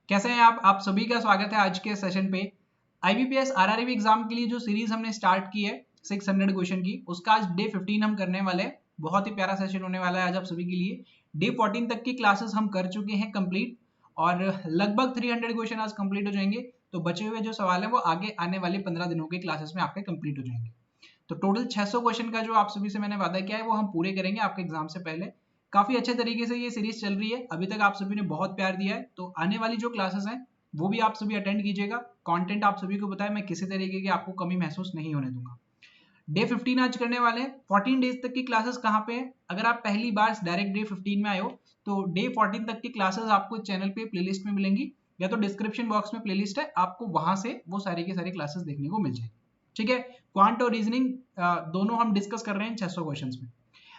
कैसे हैं आप सभी का स्वागत है आज के सेशन पे। आईबीपीएस आरआरबी एग्जाम के लिए जो सीरीज हमने स्टार्ट की है 600 क्वेश्चन की, उसका आज डे 15 हम करने वाले हैं। बहुत ही प्यारा सेशन होने वाला है आज आप सभी के लिए। डे 14 तक की क्लासेस हम कर चुके हैं कंप्लीट और लगभग 300 क्वेश्चन आज कंप्लीट हो जाएंगे। तो बचे हुए जो सवाल है वो आगे आने वाले 15 दिनों के क्लासेस में आपके कंप्लीट हो जाएंगे। तो टोटल 600 क्वेश्चन का जो आप सभी से मैंने वादा किया है वो हम पूरे करेंगे आपके एग्जाम से पहले। काफी अच्छे तरीके से ये सीरीज चल रही है, अभी तक आप सभी ने बहुत प्यार दिया है। तो आने वाली जो क्लासेस हैं वो भी आप सभी अटेंड कीजिएगा। कंटेंट आप सभी को पता है, मैं किसी तरीके की आपको कमी महसूस नहीं होने दूंगा। डे 15 आज करने वाले हैं। 14 डेज तक की क्लासेस कहाँ पे है? अगर आप पहली बार डायरेक्ट डे 15 में आए हो तो डे 14 तक की क्लासेस आपको चैनल पे प्लेलिस्ट में मिलेंगी, या तो डिस्क्रिप्शन बॉक्स में प्लेलिस्ट है, आपको वहां से वो सारी की सारी क्लासेस देखने को मिल जाएगी। ठीक है, क्वांट और रीजनिंग दोनों हम डिस्कस कर रहे हैं 600 क्वेश्चंस में।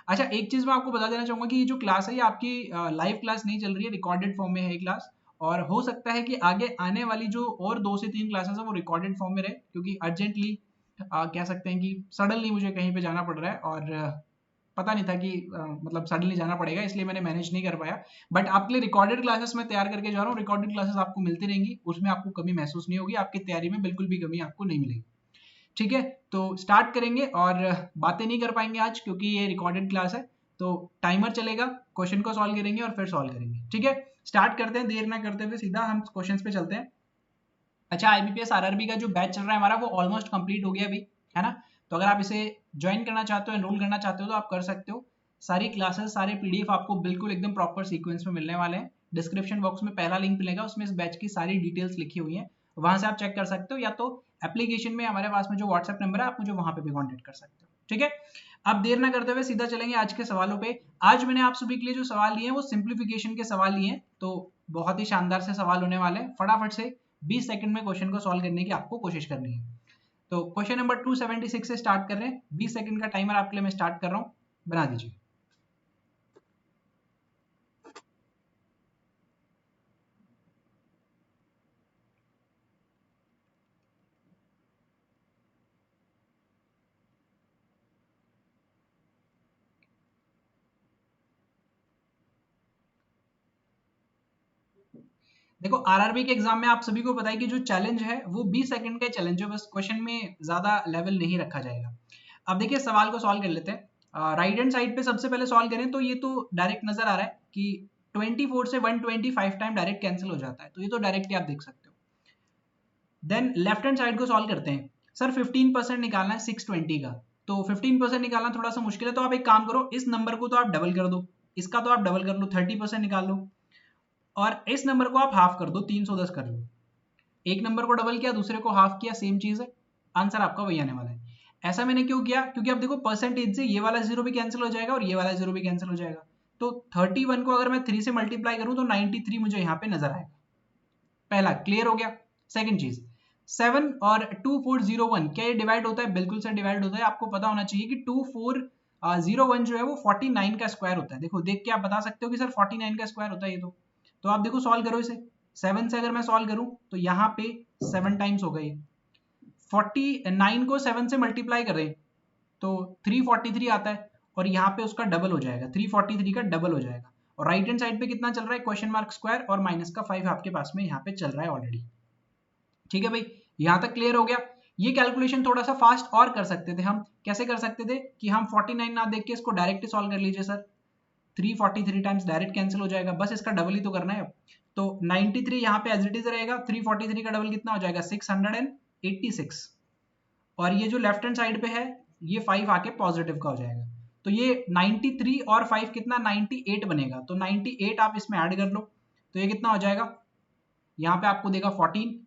अच्छा, एक चीज मैं आपको बता देना चाहूंगा कि ये जो क्लास है ये आपकी लाइव क्लास नहीं चल रही है, रिकॉर्डेड फॉर्म में है क्लास। और हो सकता है कि आगे आने वाली जो और 2 से 3 क्लासेस है वो रिकॉर्डेड फॉर्म में रहे, क्योंकि अर्जेंटली कह सकते हैं कि सडनली मुझे कहीं पे जाना पड़ रहा है और पता नहीं था कि मतलब सडनली जाना पड़ेगा, इसलिए मैंने मैनेज नहीं कर पाया। बट आपके लिए रिकॉर्डेड क्लासेस मैं तैयार करके जा रहा हूँ। रिकॉर्डेड क्लासेस आपको मिलती रहेंगी, उसमें आपको कमी महसूस नहीं होगी, आपकी तैयारी में बिल्कुल भी कमी आपको नहीं मिलेगी। ठीक है, तो स्टार्ट करेंगे और बातें नहीं कर पाएंगे आज क्योंकि ये रिकॉर्डेड क्लास है। तो टाइमर चलेगा, क्वेश्चन को सॉल्व करेंगे और फिर सॉल्व करेंगे। ठीक है, स्टार्ट करते हैं, देर ना करते हुए सीधा हम क्वेश्चंस पे चलते हैं। अच्छा, आईबीपीएस आरआरबी का जो बैच चल रहा है हमारा वो ऑलमोस्ट कंप्लीट हो गया अभी, है ना। तो अगर आप इसे ज्वाइन करना चाहते हो, एनरोल करना चाहते हो तो आप कर सकते हो। सारी क्लासेस, सारे पीडीएफ आपको बिल्कुल एकदम प्रॉपर सीक्वेंस में मिलने वाले हैं। डिस्क्रिप्शन बॉक्स में पहला लिंक मिलेगा, उसमें इस बैच की सारी डिटेल्स लिखी हुई है, वहां से आप चेक कर सकते हो, या तो एप्लीकेशन में हमारे पास में जो व्हाट्सएप नंबर है आप मुझे वहां पे भी कॉन्टेक्ट कर सकते हो। ठीक है, अब देर ना करते हुए सीधा चलेंगे आज के सवालों पे। आज मैंने आप सभी के लिए जो सवाल लिए हैं वो सिंप्लीफिकेशन के सवाल लिए हैं, तो बहुत ही शानदार से सवाल होने वाले हैं। फटाफट से 20 सेकंड में क्वेश्चन को सॉल्व करने की आपको कोशिश करनी है। तो क्वेश्चन नंबर 276 से स्टार्ट कर रहे हैं। 20 सेकंड का टाइमर आपके लिए मैं स्टार्ट कर रहा हूं, बना दीजिए। देखो, आरआरबी के एग्जाम में आप सभी को पता है कि जो चैलेंज है वो 20 सेकंड का चैलेंज है, बस क्वेश्चन में ज्यादा लेवल नहीं रखा जाएगा। अब देखिए, सवाल को सॉल्व कर लेते हैं। राइट हैंड साइड पे सबसे पहले सॉल्व करें तो ये तो डायरेक्ट नजर आ रहा है कि 24 से 125 टाइम डायरेक्ट कैंसिल हो जाता है, तो ये तो डायरेक्टली आप देख सकते हो। देन लेफ्ट हैंड साइड को सॉल्व करते हैं। सर 15% निकालना है 620 का, तो 15% निकालना थोड़ा सा मुश्किल है, तो आप एक काम करो, इस नंबर को तो आप डबल कर दो, इसका तो आप डबल कर लो, 30% निकाल लो, और इस नंबर को आप हाफ कर दो, 310 कर लो। एक नंबर को डबल किया, दूसरे को हाफ किया, सेम चीज है, आंसर आपका वही आने वाला है। ऐसा मैंने क्यों किया? क्योंकि अब देखो, परसेंटेज से ये वाला जीरो भी कैंसिल हो जाएगा और ये वाला जीरो भी कैंसिल हो जाएगा। तो 31 को अगर मैं 3 से मल्टीप्लाई करूं तो 93 मुझे यहाँ पे नजर आएगा। पहला क्लियर हो गया। सेकंड चीज, 7 और 2401 क्या ये डिवाइड होता है? बिल्कुल सर डिवाइड होता है। आपको पता होना चाहिए कि 2401 जो है वो 49 का स्क्वायर होता है। देखो, देख के आप बता सकते हो कि सर 49 का स्क्वायर होता है ये। तो आप देखो, सॉल्व करो इसे। 7 से अगर मैं सॉल्व करूं तो यहाँ पे 7 टाइम्स हो गई, 49 को 7 से मल्टीप्लाई करें तो 343 आता है, और यहाँ पे उसका डबल हो जाएगा, 343 का डबल हो जाएगा। और राइट हैंड साइड पे कितना चल रहा है? क्वेश्चन मार्क स्क्वायर और माइनस का 5 आपके पास में यहाँ पे चल रहा है ऑलरेडी। ठीक है भाई, यहां तक क्लियर हो गया। ये कैलकुलेशन थोड़ा सा फास्ट और कर सकते थे हम। कैसे कर सकते थे कि हम 49 ना देख के इसको डायरेक्ट सॉल्व कर लीजिए सर। 343 टाइम्स डायरेक्ट कैंसिल हो जाएगा, बस इसका डबल ही तो करना है अब। तो 93 यहाँ पे एज इट इज रहेगा, 343 का डबल कितना हो जाएगा? 686। और ये जो लेफ्ट हैंड साइड पे है ये 5 आके पॉजिटिव का हो जाएगा। तो ये 93 और 5 कितना? 98 बनेगा। तो 98 आप इसमें ऐड कर लो, तो ये कितना हो जाएगा? यहाँ पे आपको देगा 14,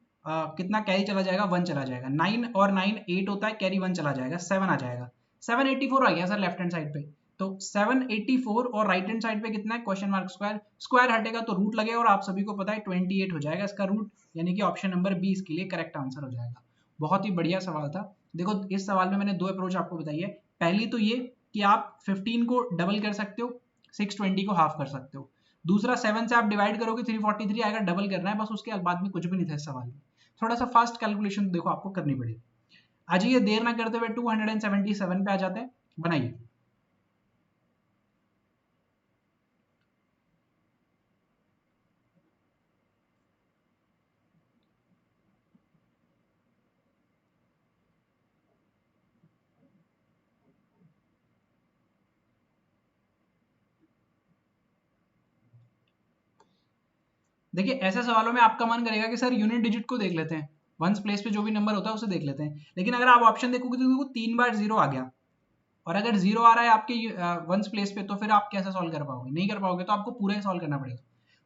कितना कैरी चला जाएगा? 1 चला जाएगा। 9 और 9 8 होता है, कैरी 1 चला जाएगा, 7 आ जाएगा। 784 आ गया सर लेफ्ट हैंड साइड पे। तो 784 और राइट हैंड साइड पे कितना है? क्वेश्चन मार्क स्क्वायर, स्क्वायर हटेगा तो रूट लगेगा, और आप सभी को पता है 28 हो जाएगा इसका रूट, यानी कि ऑप्शन नंबर बी इसके लिए करेक्ट आंसर हो जाएगा। बहुत ही बढ़िया सवाल था। देखो, इस सवाल में मैंने 2 अप्रोच आपको बताई है। पहली तो ये कि आप 15 को डबल कर सकते हो, 620 को हाफ कर सकते हो। दूसरा, 7 से आप डिवाइड करोगे 343 आएगा, डबल करना है बस, उसके बाद में कुछ भी नहीं था इस सवाल में। थोड़ा सा फास्ट कैलकुलेशन देखो आपको करनी पड़ेगी। आज ये देर ना करते हुए 277 पे आ जाते हैं, बनाइए। देखिए ऐसे सवालों में आपका मन करेगा कि सर यूनिट डिजिट को देख लेते हैं, वंस प्लेस पे जो भी नंबर होता है उसे देख लेते हैं, लेकिन अगर आप ऑप्शन देखोगे तो देखो 3 बार 0 आ गया, और अगर 0 आ रहा है आपके वंस प्लेस पे, तो फिर आप कैसे सॉल्व कर पाओगे? नहीं कर पाओगे, तो आपको पूरा ही सॉल्व करना पड़ेगा।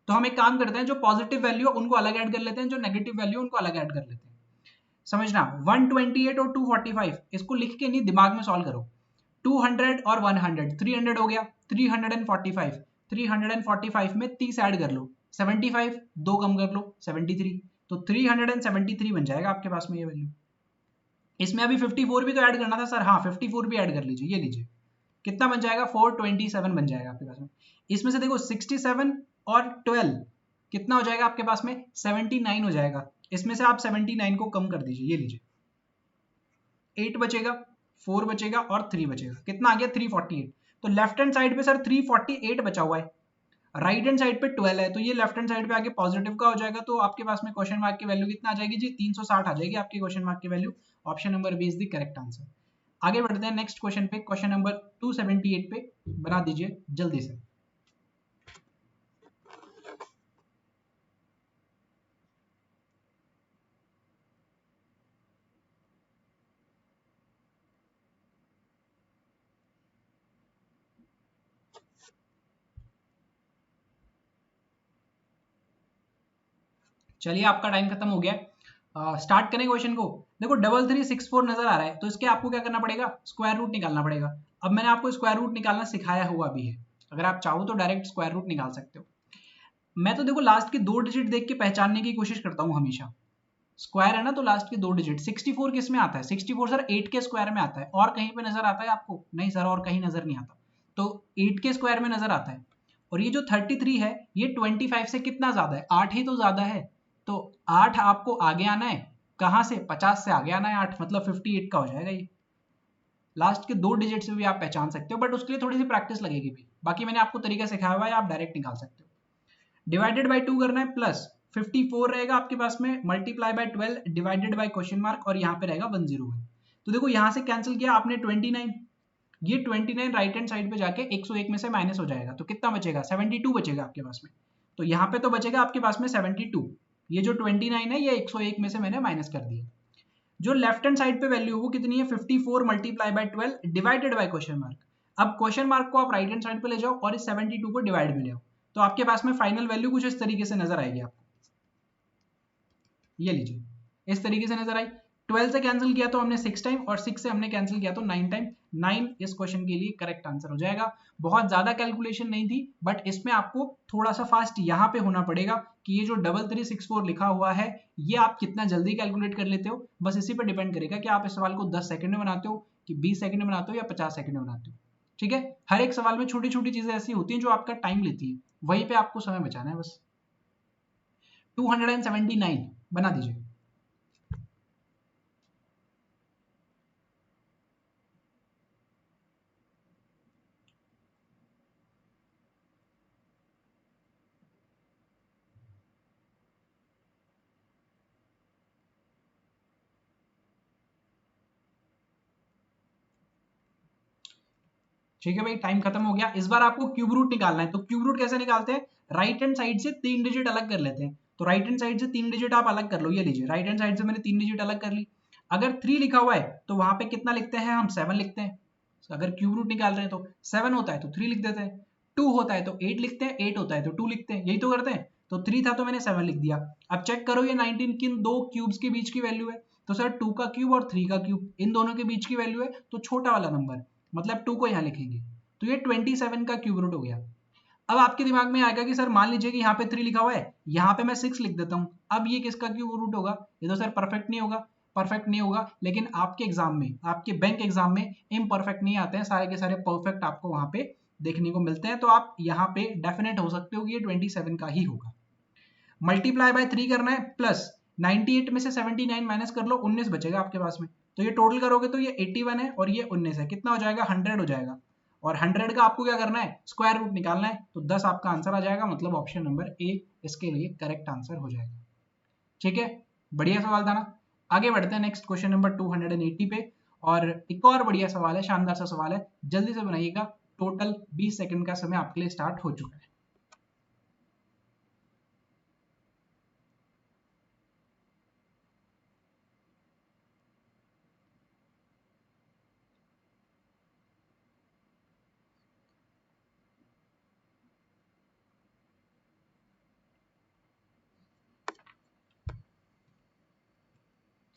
तो हम एक काम करते हैं, जो पॉजिटिव वैल्यू है उनको अलग ऐड कर लेते हैं, जो नेगेटिव वैल्यू उनको अलग ऐड कर लेते हैं। समझना, 128 और 245 इसको लिख के नहीं, दिमाग में सॉल्व करो। 200 और 100, 300 हो गया, 345, 345 में 30 ऐड कर लो, 75, 2 कम कर लो, 73, तो 373 बन जाएगा आपके पास में ये वैल्यू। इसमें अभी 54 भी तो ऐड करना था सर, हाँ 54 भी ऐड कर लीजिए, ये लीजिए, कितना बन जाएगा? 427 बन जाएगा आपके पास में। इसमें से देखो 67 और 12 कितना हो जाएगा आपके पास में? 79 हो जाएगा। इसमें से आप 79 को कम कर दीजिए, ये लीजिए, 8 बचेगा, 4 बचेगा और 3 बचेगा, कितना आ गया? 348। तो लेफ्ट हैंड साइड पे सर 348 बचा हुआ है, राइट हैंड साइड पे 12 है, तो ये लेफ्ट हैंड साइड पे आगे पॉजिटिव का हो जाएगा, तो आपके पास में क्वेश्चन मार्क की वैल्यू कितना आ जाएगी जी? 360 आ जाएगी आपकी क्वेश्चन मार्क की value. Option number B is the correct answer. आगे बढ़ते हैं नेक्स्ट क्वेश्चन पे, क्वेश्चन नंबर 278 पे, बना दीजिए जल्दी से। चलिए आपका टाइम खत्म हो गया, स्टार्ट करें क्वेश्चन को। देखो 3364 नजर आ रहा है, तो इसके आपको क्या करना पड़ेगा? स्क्वायर रूट निकालना पड़ेगा। अब मैंने आपको स्क्वायर रूट निकालना सिखाया हुआ भी है, अगर आप चाहो तो डायरेक्ट स्क्वायर रूट निकाल सकते हो। मैं तो देखो लास्ट के 2 डिजिट देख के पहचानने की कोशिश करता हूँ हमेशा। स्क्वायर है ना, तो लास्ट के 2 डिजिट। 64 किस में आता है? 64 सर 8 के स्क्वायर में आता है। और कहीं पे नजर आता है आपको? नहीं सर, और कहीं नजर नहीं आता, तो 8 के स्क्वायर में नजर आता है। और ये जो 33 है, ये 25 से कितना ज्यादा है? 8 ही तो ज्यादा है। तो 8 आपको आगे आना है, कहां से? 50 से आगे आना है 8, मतलब 58 का हो जाएगा ये। लास्ट के 2 डिजिट से भी आप पहचान सकते हो, बट उसके लिए थोड़ी सी प्रैक्टिस लगेगी भी। बाकी मैंने आपको तरीका सिखाया हुआ है, आप डायरेक्ट निकाल सकते हो। डिवाइडेड बाय 2 करना है, प्लस 54 रहेगा आपके पास में, multiply by 12 divided by question mark, और यहाँ पे रहेगा 101। तो देखो यहाँ से कैंसिल किया आपने 29, ये 29 राइट हैंड साइड पे जाके 101 में से माइनस हो जाएगा, तो कितना बचेगा? 72 बचेगा आपके पास में। तो यहाँ पे तो बचेगा आपके पास में 72, ये जो 29 है ये 101 में से मैंने माइनस कर दिया। जो लेफ्ट हैंड साइड पे वैल्यू वो कितनी है? 54 multiply by 12 divided by question mark. अब क्वेश्चन मार्क को आप राइट हैंड साइड पे ले जाओ और इस 72 को डिवाइड में ले आओ, तो आपके पास में फाइनल वैल्यू कुछ इस तरीके से नजर आएगी आपको, ये लीजिए, इस तरीके से नजर आई। 12 से कैंसिल किया तो हमने 6 टाइम, और 6 से हमने कैंसिल किया तो 9 टाइम। 9 इस क्वेश्चन के लिए करेक्ट आंसर हो जाएगा। बहुत ज्यादा कैलकुलेशन नहीं थी, बट इसमें आपको थोड़ा सा फास्ट यहाँ पे होना पड़ेगा कि ये जो 3364 लिखा हुआ है, ये आप कितना जल्दी कैलकुलेट कर लेते हो, बस इसी पर डिपेंड करेगा कि आप इस सवाल को 10 सेकंड में बनाते हो, कि 20 सेकंड में बनाते हो, या 50 सेकंड में बनाते हो। ठीक है, हर एक सवाल में छोटी छोटी चीजें ऐसी होती हैं जो आपका टाइम लेती है, वहीं पे आपको समय बचाना है बस। 279 बना दीजिए। ठीक है भाई, टाइम खत्म हो गया। इस बार आपको क्यूब रूट निकालना है, तो क्यूब रूट कैसे निकालते हैं? राइट हैंड साइड से 3 डिजिट अलग कर लेते हैं। तो राइट हैंड साइड से 3 डिजिट आप अलग कर लो, ये लीजिए, राइट हैंड साइड से मैंने 3 डिजिट अलग कर ली। अगर 3 लिखा हुआ है तो वहां पे कितना लिखते हैं हम? 7 लिखते हैं। अगर क्यूब रूट निकाल रहे हैं तो 7 होता है तो 3 लिख देते हैं, 2 होता है तो 8 लिखते हैं, 8 होता है तो 2 लिखते हैं, यही तो करते हैं। तो 3 था तो मैंने 7 लिख दिया। अब चेक करो ये 19 किन दो क्यूब्स के बीच की वैल्यू है? तो सर 2 का क्यूब और 3 का क्यूब, इन दोनों के बीच की वैल्यू है, तो छोटा वाला नंबर, मतलब 2 को यहाँ लिखेंगे, तो ये 27 का क्यूब रूट हो गया। अब आपके दिमाग में आएगा कि सर मान लीजिए कि यहाँ पे 3 लिखा हुआ है, यहाँ पे मैं 6 लिख देता हूँ, अब ये किसका क्यूब रूट होगा? ये तो सर परफेक्ट नहीं होगा। परफेक्ट नहीं होगा, लेकिन आपके एग्जाम में, आपके बैंक एग्जाम में इम्परफेक्ट नहीं आते हैं, सारे के सारे परफेक्ट आपको वहां पे देखने को मिलते हैं, तो आप यहाँ पे डेफिनेट हो सकते हो कि ये 27 का ही होगा। मल्टीप्लाई बाय 3 करना है, प्लस 98 में से 79 माइनस कर लो, 19 बचेगा आपके पास में। तो ये टोटल करोगे तो ये 81 है और ये 19 है, कितना हो जाएगा? 100 हो जाएगा। और 100 का आपको क्या करना है? स्क्वायर रूट निकालना है, तो 10 आपका आंसर आ जाएगा, मतलब ऑप्शन नंबर ए इसके लिए करेक्ट आंसर हो जाएगा। ठीक है, बढ़िया सवाल था ना। आगे बढ़ते हैं नेक्स्ट क्वेश्चन नंबर 280 पे, और एक और बढ़िया सवाल है, शानदार सा सवाल है, जल्दी से बनाइएगा। टोटल 20 सेकंड का समय आपके लिए स्टार्ट हो चुका है।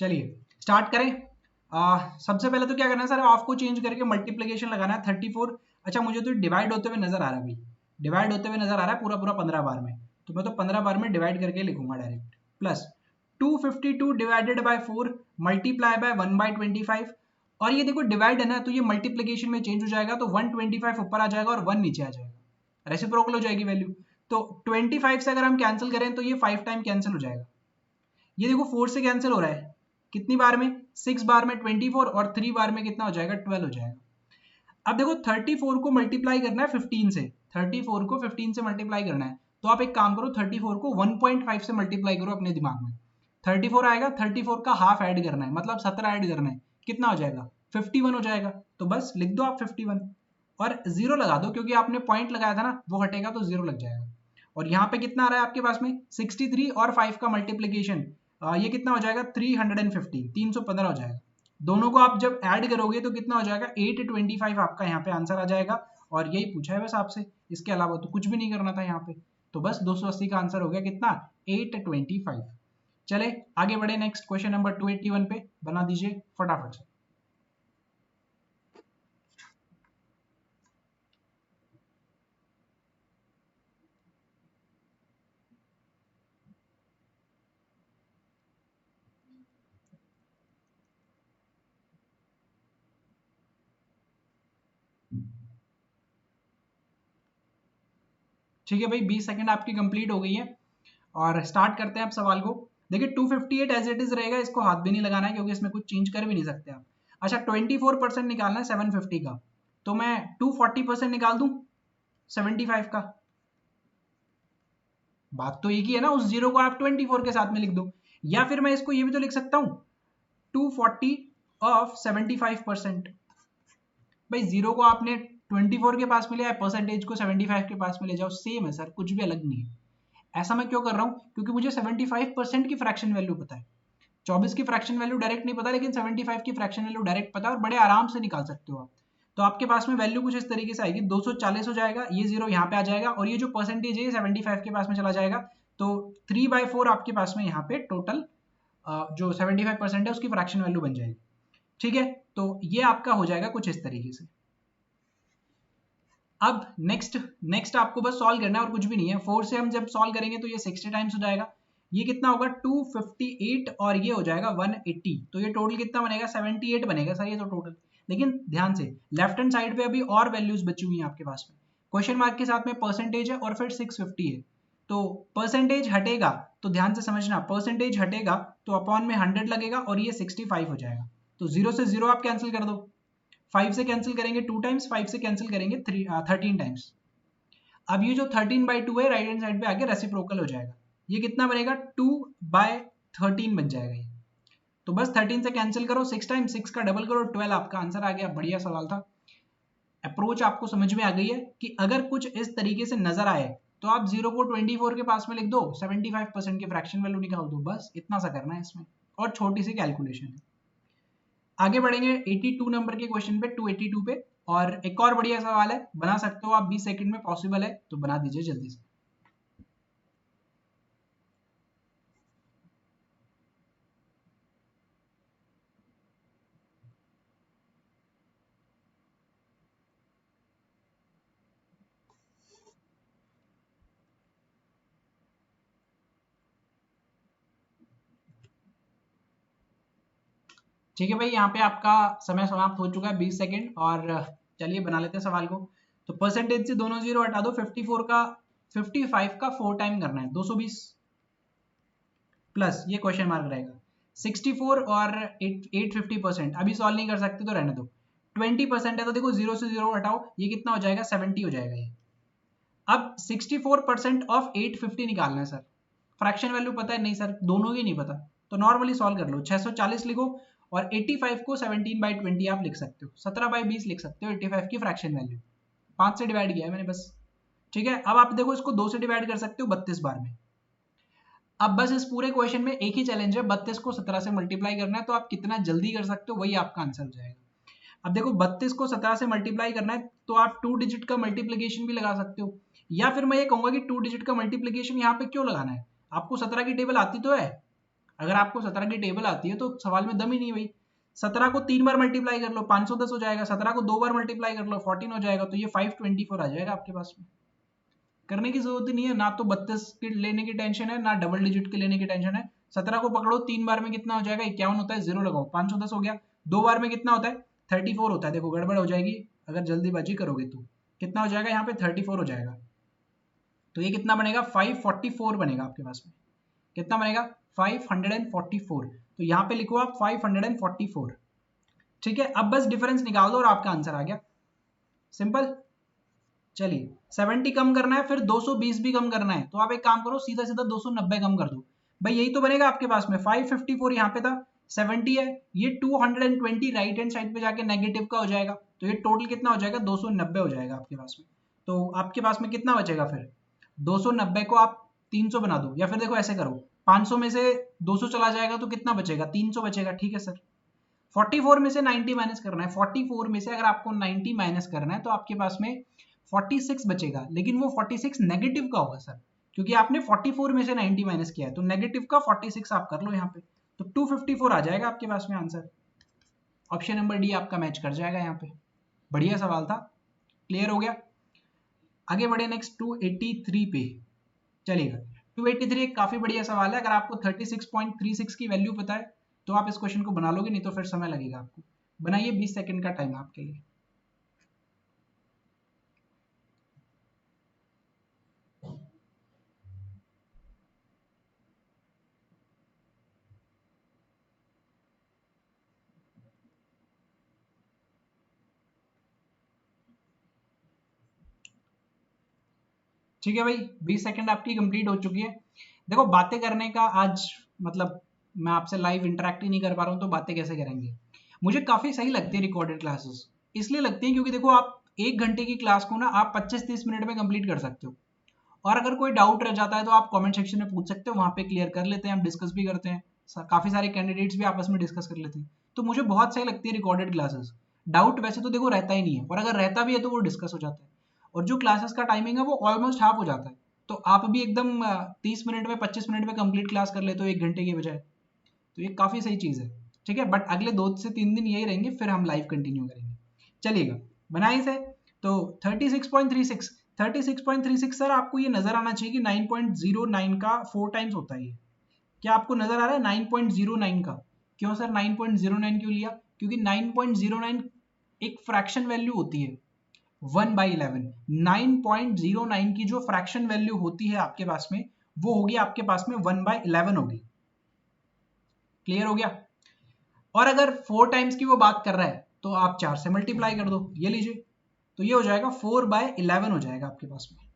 चलिए स्टार्ट करें। सबसे पहले तो क्या करना है सर, ऑफ को चेंज करके मल्टीप्लीकेशन लगाना है 34। अच्छा मुझे तो डिवाइड होते हुए नजर आ रहा है भाई, डिवाइड होते हुए नजर आ रहा है पूरा पूरा 15 बार में, तो मैं तो 15 बार में डिवाइड करके लिखूंगा direct. Plus 252 divided by 4 multiply by 1/25। और ये देखो डिवाइड है ना, तो ये मल्टीप्लीकेशन में चेंज हो जाएगा, तो 125 ऊपर आ जाएगा और 1 नीचे आ जाएगा, रेसिप्रोकल हो जाएगी वैल्यू। तो 25 से अगर हम कैंसिल करें तो ये 5 टाइम कैंसिल हो जाएगा। ये देखो 4 से कैंसिल हो रहा है, कितनी बार में, 6 बार में 24, और 3 बार में कितना हो जाएगा, 12 हो जाएगा। अब देखो 34 को मल्टीप्लाई करना है 15 से, 34 को 15 से मल्टीप्लाई करना है, तो आप एक काम करो 34 को 1.5 से मल्टीप्लाई करो अपने दिमाग में। 34 आएगा, 34 का हाफ ऐड करना है, मतलब 17 ऐड करना है, कितना हो जाएगा, 51 हो जाएगा। तो बस लिख दो आप 51 और जीरो लगा दो, क्योंकि आपने पॉइंट लगाया था ना, वो हटेगा तो जीरो लग जाएगा। और यहाँ पे कितना आ रहा है आपके पास में, 63 और 5 का मल्टीप्लीकेशन, ये कितना हो जाएगा, 315, 315 हो जाएगा। दोनों को आप जब ऐड करोगे तो कितना हो जाएगा, 825 आपका यहाँ पे आंसर आ जाएगा। और यही पूछा है बस आपसे, इसके अलावा तो कुछ भी नहीं करना था यहाँ पे। तो बस 280 का आंसर हो गया कितना, 825। चले आगे बढ़े, नेक्स्ट क्वेश्चन नंबर 281 पे बना दीजिए फटाफट से। ठीक है भाई, 20 सेकंड आपकी कंप्लीट हो गई है और स्टार्ट करते हैं आप सवाल को। देखिए 258 एज इट इज रहेगा, इसको हाथ भी नहीं लगाना है क्योंकि इसमें कुछ चेंज कर भी नहीं सकते आप। अच्छा 24% निकालना है 750 का, तो मैं 240% निकाल दूं 75 का। बात तो एक ही है ना, उस जीरो को आप 24 के साथ में लिख दो, या फिर मैं इसको ये भी तो लिख सकता हूं 240 ऑफ 75%। भाई जीरो को आपने 24 के पास में लिया है, परसेंटेज को 75 के पास में ले जाओ, सेम है सर, कुछ भी अलग नहीं है। ऐसा मैं क्यों कर रहा हूं, क्योंकि मुझे 75% की फ्रैक्शन वैल्यू पता है। 24 की फ्रैक्शन वैल्यू डायरेक्ट नहीं पता, लेकिन 75 की फ्रैक्शन वैल्यू डायरेक्ट पता है और बड़े आराम से निकाल सकते हो आप। तो आपके पास में वैल्यू कुछ इस तरीके से आएगी, 240 हो जाएगा, ये जीरो यहाँ पे आ जाएगा, और ये जो परसेंटेज है 75 के पास में चला जाएगा। तो 3/4 आपके पास में यहाँ पे टोटल जो 75% है उसकी फ्रैक्शन वैल्यू बन जाएगी। ठीक है, तो ये आपका हो जाएगा कुछ इस तरीके से। अब नेक्स्ट आपको बस सॉल्व करना है और कुछ भी नहीं है। 4 से हम जब सॉल्व करेंगे तो ये 60 टाइम्स हो जाएगा, ये कितना होगा 258, और ये हो जाएगा 180, तो ये टोटल कितना बनेगा 78 बनेगा सर ये तो टोटल। लेकिन ध्यान से लेफ्ट हैंड साइड पे अभी और वैल्यूज बची हुई हैं आपके पास में, क्वेश्चन मार्क के साथ में परसेंटेज है और फिर 650 है। तो परसेंटेज हटेगा, तो ध्यान से समझना, परसेंटेज हटेगा तो अपॉन में 100 लगेगा और ये 65 हो जाएगा। तो जीरो से जीरो आप कैंसिल कर दो, 5 से कैंसिल करेंगे 2 टाइम्स, 5 से कैंसिल करेंगे 13 टाइम्स। अब ये जो 13/2 है राइट हैंड साइड पे आके रेसिप्रोकल हो जाएगा, ये कितना बनेगा 2/13 बन जाएगा ये। तो बस 13 से कैंसिल करो, 6 टाइम्स 6 का डबल करो, 12 आपका आंसर आ गया। बढ़िया सवाल था, अप्रोच आपको समझ में आ गई है कि अगर कुछ इस तरीके से नजर आए तो आप जीरो को 24 के पास में लिख दो, 75% की फ्रैक्शन वैल्यू निकाल दो, बस इतना सा करना है इसमें, और छोटी सी कैलकुलेशन है। आगे बढ़ेंगे 82 नंबर के क्वेश्चन पे, 282 पे, और एक और बढ़िया सवाल है, बना सकते हो आप 20 सेकंड में, पॉसिबल है तो बना दीजिए जल्दी से। ठीक है भाई, यहाँ पे आपका समय समाप्त हो चुका है, 20 सेकंड। और चलिए बना लेते हैं सवाल को। तो परसेंटेज से दोनों जीरो हटा दो, 54 का 55 का 4 टाइम करना है, 220 प्लस ये क्वेश्चन मार्क रहेगा 64 और 850%। अभी सॉल्व नहीं कर सकते तो रहने दो। 20% है तो देखो जीरो से जीरो हटाओ, ये कितना हो जाएगा 70 हो जाएगा ये। अब 64% ऑफ 850 निकालना है सर, फ्रैक्शन वैल्यू पता है नहीं सर, दोनों ही नहीं पता, तो नॉर्मली सॉल्व कर लो। 640 लिखो और 85 को 17/20 आप लिख सकते हो, 17/20 लिख सकते हो 85 की फ्रैक्शन वैल्यू, 5 से डिवाइड किया है मैंने बस। ठीक है, अब आप देखो इसको 2 से डिवाइड कर सकते हो 32 बार में। अब बस इस पूरे क्वेश्चन में एक ही चैलेंज है, 32 को 17 से मल्टीप्लाई करना है, तो आप कितना जल्दी कर सकते हो वही आपका आंसर हो जाएगा। अब देखो 32 को 17 से मल्टीप्लाई करना है, तो आप 2 डिजिट का मल्टीप्लीकेशन भी लगा सकते हो, या फिर मैं ये कहूंगा कि 2 डिजिट का मल्टीप्लीकेशन यहाँ पे क्यों लगाना है, आपको 17 की टेबल आती तो है, अगर आपको 17 की टेबल आती है तो सवाल में दम ही नहीं भाई। 17 को 3 बार मल्टीप्लाई कर लो 510 हो जाएगा, 17 को 2 बार मल्टीप्लाई कर लो 14 हो जाएगा, तो ये 524 आ जाएगा आपके पास में। करने की जरूरत ही नहीं है, ना तो 32 के लेने की टेंशन है, ना डबल डिजिट के लेने की टेंशन है। 17 को पकड़ो, 3 बार में कितना हो जाएगा 51 होता है, जीरो लगाओ 510 हो गया। 2 बार में कितना होता है 34 होता है, देखो गड़बड़ हो जाएगी अगर जल्दीबाजी करोगे तो। कितना हो जाएगा यहाँ पे 34 हो जाएगा, तो ये कितना बनेगा 544 बनेगा आपके पास में। कितना बनेगा 544, तो यहाँ पे लिखो आप 544। ठीक है, अब बस डिफरेंस निकाल दो और आपका आंसर आ गया, सिंपल। चलिए 70 कम करना है, फिर 220 भी कम करना है, तो आप एक काम करो सीधा सीधा 290 कम कर दो। भाई यही तो बनेगा आपके पास में, 554 यहाँ पे था, 70 है, ये 220 राइट हैंड साइड पे जाके नेगेटिव का हो जाएगा, तो ये टोटल कितना हो जाएगा 290 हो जाएगा आपके पास में। तो आपके पास में कितना बचेगा फिर, 290 को आप 300 बना दो, या फिर देखो ऐसे करो 500 में से 200 चला जाएगा तो कितना बचेगा 300 बचेगा। ठीक है सर, 44 में से 90 माइनस करना है, 44 में से अगर आपको 90 माइनस करना है तो आपके पास में 46 बचेगा, लेकिन वो 46 नेगेटिव का होगा सर, क्योंकि आपने 44 में से 90 माइनस किया है, तो नेगेटिव का 46 आप कर लो यहाँ पे, तो 254 आ जाएगा आपके पास में आंसर। ऑप्शन नंबर डी आपका मैच कर जाएगा यहाँ पे। बढ़िया सवाल था, क्लियर हो गया। आगे बढ़े नेक्स्ट 283 पे, चलेगा। 283 एक काफी बढ़िया सवाल है, अगर आपको 36.36 की वैल्यू पता है तो आप इस क्वेश्चन को बना लोगे, नहीं तो फिर समय लगेगा आपको। बनाइए, 20 सेकंड का टाइम आपके लिए। ठीक है भाई, 20 सेकंड आपकी कंप्लीट हो चुकी है। देखो बातें करने का आज मतलब मैं आपसे लाइव इंटरेक्ट ही नहीं कर पा रहा हूँ, तो बातें कैसे करेंगे। मुझे काफी सही लगती है रिकॉर्डेड क्लासेस, इसलिए लगती है क्योंकि देखो आप 1 घंटे की क्लास को ना आप 25-30 मिनट में कंप्लीट कर सकते हो, और अगर कोई डाउट रह जाता है तो आप कमेंट सेक्शन में पूछ सकते हो, वहां पे क्लियर कर लेते हैं, हम डिस्कस भी करते हैं, काफी सारे कैंडिडेट्स भी आपस में डिस्कस कर लेते हैं। तो मुझे बहुत सही लगती है रिकॉर्डेड क्लासेस। डाउट वैसे तो देखो रहता ही नहीं है, और अगर रहता भी है तो वो डिस्कस हो जाता है, और जो क्लासेस का टाइमिंग है वो ऑलमोस्ट हाफ हो जाता है, तो आप भी एकदम 30 मिनट में 25 मिनट में कंप्लीट क्लास कर लेते हो 1 घंटे की बजाय, तो ये काफी सही चीज है। ठीक है, बट अगले 2 से 3 दिन यही रहेंगे, फिर हम लाइव कंटिन्यू करेंगे। चलिएगा, बनाइए से। तो 36.36, 36.36 सर आपको ये नजर आना चाहिए कि 9.09 का 4 टाइम्स होता है ये। क्या आपको नजर आ रहा है 9.09 का? क्यों सर 9.09 क्यों लिया? क्योंकि 9.09 एक फ्रैक्शन वैल्यू होती है 1/11। 9.09 की जो फ्रैक्शन वैल्यू होती है आपके पास में, वो होगी आपके पास में 1/11 होगी। क्लियर हो गया? और अगर 4 टाइम्स की वो बात कर रहा है तो आप 4 से मल्टीप्लाई कर दो, ये लीजिए, तो ये हो जाएगा 4/11 हो जाएगा आपके पास में।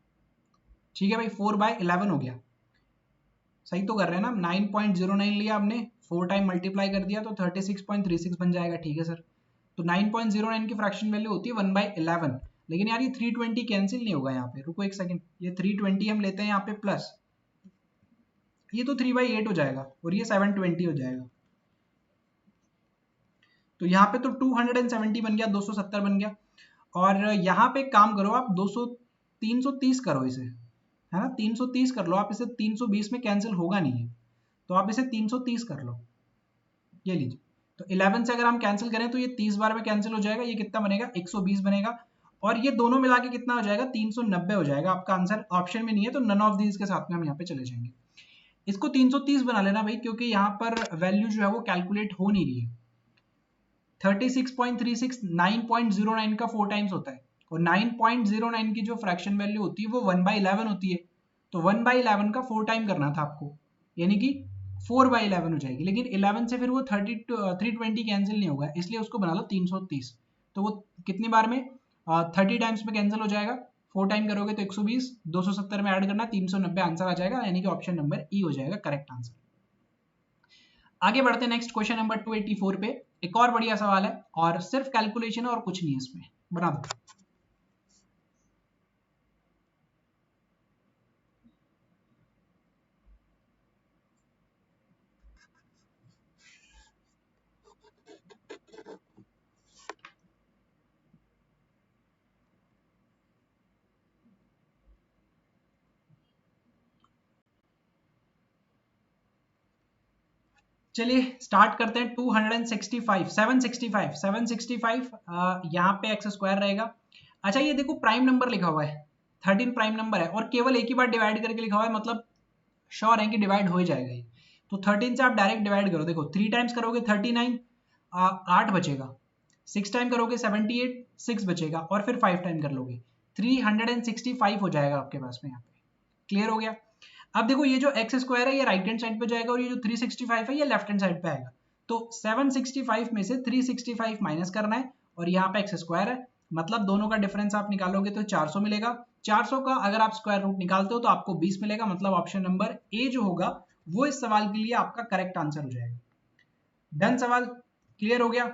ठीक है भाई, 4/11 हो गया। सही तो कर रहे हैं ना, 9.09 लिया आपने, 4 टाइम मल्टीप्लाई कर दिया तो 36.36 बन जाएगा। ठीक है सर, तो 9.09 की फ्रैक्शन वैल्यू होती है 1/11, लेकिन यार ये 320 कैंसिल नहीं होगा यहाँ पे, रुको एक सेकंड, ये 320 हम लेते हैं यहाँ पे प्लस, ये तो 3/8 हो जाएगा और ये 720 हो जाएगा, तो यहाँ पे तो 270 बन गया, 270 बन गया। और यहाँ पे एक काम करो आप 200 330 करो इसे, है ना, 330 कर लो आप इसे, 320 में कैंसिल होगा नहीं है, तो आप इसे 330 कर लो, ये लीजिए। तो 11 से अगर हम कैंसिल करें तो ये 30 बार में कैंसिल हो जाएगा, ये कितना बनेगा 120 बनेगा, और ये दोनों मिला के कितना हो जाएगा 390 हो जाएगा। आपका आंसर ऑप्शन में नहीं है, तो नन ऑफ दीज के साथ में हम यहाँ पे चले जाएंगे। इसको 330 बना लेना भाई, क्योंकि यहाँ पर वैल्यू जो है वो कैलकुलेट हो नहीं रही है। 36.36 9.09 का 4 टाइम्स होता है, और 9.09 की जो फ्रैक्शन वैल्यू होती है वो 1/11 होती है, तो 1/11 का 4 टाइम करना था आपको, यानी कि 4/11 हो जाएगी, लेकिन 11 से फिर वो 320 कैंसिल नहीं होगा, इसलिए उसको बना लो 330। तो वो कितनी बार में 30 टाइम्स में कैंसिल हो जाएगा, 4 टाइम करोगे तो 120, 270 में ऐड करना 390 आंसर आ जाएगा, यानी कि ऑप्शन नंबर ई हो जाएगा करेक्ट आंसर। आगे बढ़ते हैं नेक्स्ट क्वेश्चन नंबर 284 पे। एक और बढ़िया सवाल है, और सिर्फ कैलकुलेशन है और कुछ नहीं है इसमें, बना दो। चलिए स्टार्ट करते हैं। 265 765 यहाँ पे एक्स स्क्वायर रहेगा। अच्छा ये देखो प्राइम नंबर लिखा हुआ है, 13 प्राइम नंबर है और केवल एक ही बार डिवाइड करके लिखा हुआ है, मतलब श्योर है कि डिवाइड हो ही जाएगा ये। तो 13 से आप डायरेक्ट डिवाइड करो, देखो 3 टाइम्स करोगे 39, 8 बचेगा, 6 टाइम करोगे 78, 6 बचेगा और फिर 5 टाइम कर लोगे 365 हो जाएगा आपके पास में यहाँ पे। क्लियर हो गया। अब देखो ये जो एक्स स्क्वायर है ये राइट हैंड साइड पे जाएगा और ये जो 365 है ये लेफ्ट हैंड साइड पे आएगा। तो 765 में से 365 माइनस करना है और यहाँ पे एक्स स्क्वायर है, मतलब दोनों का डिफरेंस आप निकालोगे तो 400 मिलेगा। 400 का अगर आप स्क्वायर रूट निकालते हो तो आपको 20 मिलेगा, मतलब ऑप्शन नंबर ए जो होगा वो इस सवाल के लिए आपका करेक्ट आंसर हो जाएगा। डन, सवाल क्लियर हो गया।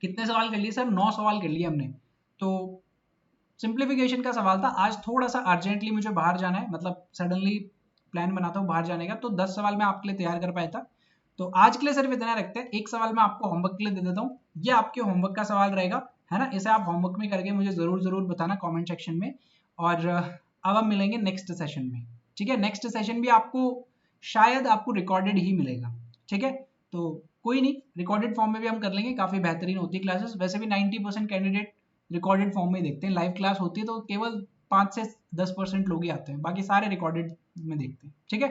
कितने सवाल कर लिए सर? 9 सवाल कर लिए हमने। तो सिंप्लीफिकेशन का सवाल था। आज थोड़ा सा अर्जेंटली मुझे बाहर जाना है, मतलब सडनली प्लान बनाता हूँ बाहर जाने का, तो 10 सवाल मैं आपके लिए तैयार कर पाया था। तो आज के लिए सिर्फ इतना रखते हैं। एक सवाल मैं आपको होमवर्क के लिए दे देता हूँ, ये आपके होमवर्क का सवाल रहेगा, है ना। इसे आप होमवर्क में करके मुझे जरूर जरूर बताना कमेंट सेक्शन में। और अब हम मिलेंगे नेक्स्ट सेशन में, ठीक है। नेक्स्ट सेशन भी आपको शायद आपको रिकॉर्डेड ही मिलेगा, ठीक है। तो कोई नहीं, रिकॉर्डेड फॉर्म में भी हम कर लेंगे, काफी बेहतरीन होती है क्लासेस। वैसे भी 90% कैंडिडेट रिकॉर्डेड फॉर्म में देखते हैं। लाइव क्लास होती है तो केवल 5 से 10% लोग ही आते हैं, बाकी सारे रिकॉर्डेड में देखते हैं, ठीक है।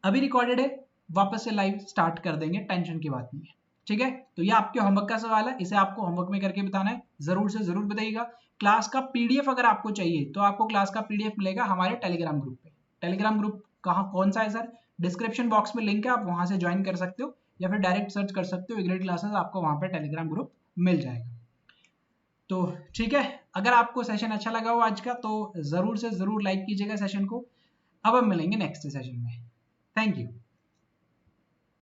अभी रिकॉर्डेड है, वापस से लाइव स्टार्ट कर देंगे, टेंशन की बात नहीं है, ठीक है। तो ये आपके होमवर्क का सवाल है, इसे आपको होमवर्क में करके बताना है, जरूर से जरूर बताइएगा। क्लास का पीडीएफ अगर आपको चाहिए तो आपको क्लास का पीडीएफ मिलेगा हमारे टेलीग्राम ग्रुप पे। टेलीग्राम ग्रुप कहाँ कौन सा है सर? डिस्क्रिप्शन बॉक्स में लिंक है, आप वहां से ज्वाइन कर सकते हो या फिर डायरेक्ट सर्च कर सकते हो ग्रेड क्लासेस, आपको वहां पे टेलीग्राम ग्रुप मिल जाएगा। तो ठीक है, अगर आपको सेशन अच्छा लगा हो आज का तो जरूर से जरूर लाइक कीजिएगा सेशन को। अब हम मिलेंगे नेक्स्ट सेशन में। Thank you.